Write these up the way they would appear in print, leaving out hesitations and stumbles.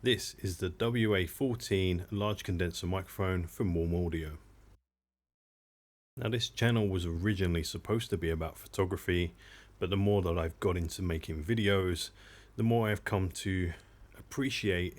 This is the WA-14 large condenser microphone from Warm Audio. Now this channel was originally supposed to be about photography, but the more that I've got into making videos, the more I've come to appreciate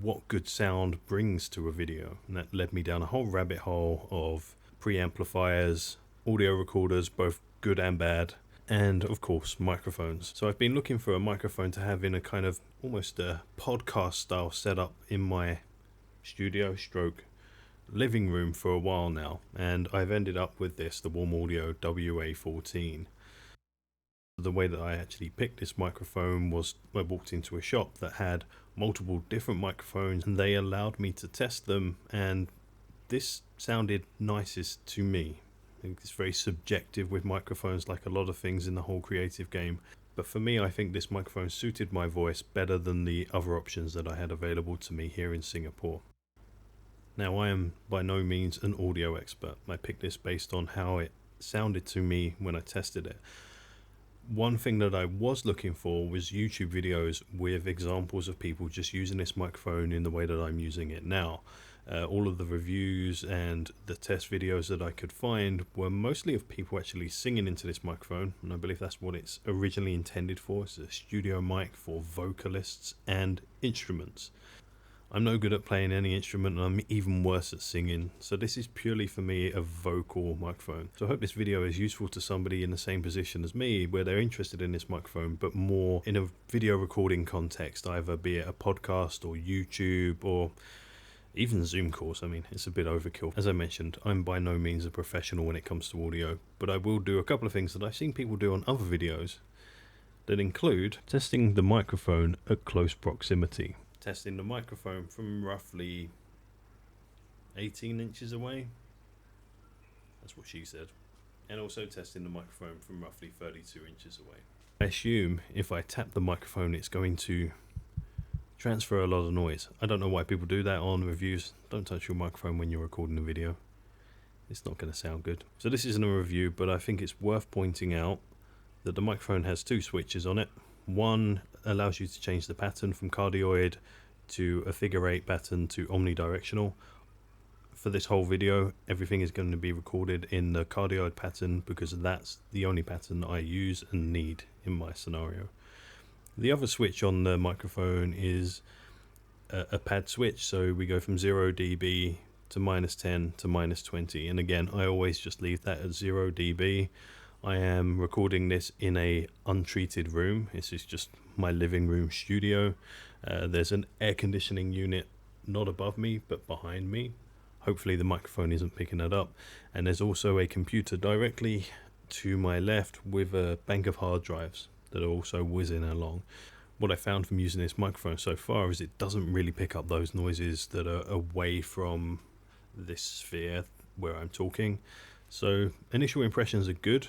what good sound brings to a video. And that led me down a whole rabbit hole of preamplifiers, audio recorders, both good and bad, and of course microphones. So I've been looking for a microphone to have in a kind of almost a podcast style setup in my studio stroke living room for a while now, and I've ended up with this, the Warm Audio WA14. The way that I actually picked this microphone was I walked into a shop that had multiple different microphones and they allowed me to test them, and this sounded nicest to me. It's very subjective with microphones, like a lot of things in the whole creative game, but for me I think this microphone suited my voice better than the other options that I had available to me here in Singapore. Now I am by no means an audio expert. I picked this based on how it sounded to me when I tested it. One thing that I was looking for was YouTube videos with examples of people just using this microphone in the way that I'm using it now. All of the reviews and the test videos that I could find were mostly of people actually singing into this microphone, and I believe that's what it's originally intended for. It's a studio mic for vocalists and instruments. I'm no good at playing any instrument, and I'm even worse at singing, so this is purely for me a vocal microphone. So I hope this video is useful to somebody in the same position as me, where they're interested in this microphone but more in a video recording context, either be it a podcast or YouTube or even Zoom calls. I mean, it's a bit overkill. As I mentioned, I'm by no means a professional when it comes to audio, but I will do a couple of things that I've seen people do on other videos that include testing the microphone at close proximity. Testing the microphone from roughly 18 inches away. That's what she said. And also testing the microphone from roughly 32 inches away. I assume if I tap the microphone, it's going to transfer a lot of noise. I don't know why people do that on reviews. Don't touch your microphone when you're recording a video. It's not going to sound good. So this isn't a review, but I think it's worth pointing out that the microphone has two switches on it. One allows you to change the pattern from cardioid to a figure 8 pattern to omnidirectional. For this whole video, everything is going to be recorded in the cardioid pattern because that's the only pattern that I use and need in my scenario. The other switch on the microphone is a pad switch, so we go from 0 dB to -10 to -20, and again I always just leave that at 0 dB. I am recording this in a untreated room. This is just my living room studio. There's an air conditioning unit not above me but behind me. Hopefully the microphone isn't picking that up, and there's also a computer directly to my left with a bank of hard drives that are also whizzing along. What I found from using this microphone so far is it doesn't really pick up those noises that are away from this sphere where I'm talking. So initial impressions are good,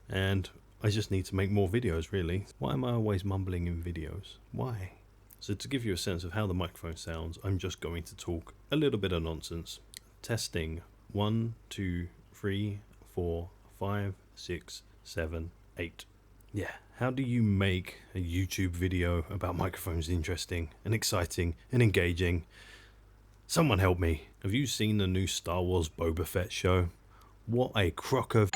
and I just need to make more videos really. Why am I always mumbling in videos? Why? So to give you a sense of how the microphone sounds, I'm just going to talk a little bit of nonsense. Testing 1, 2, 3, 4, 5, 6, 7, 8. Yeah, how do you make a YouTube video about microphones interesting and exciting and engaging? Someone help me. Have you seen the new Star Wars Boba Fett show? What a crock of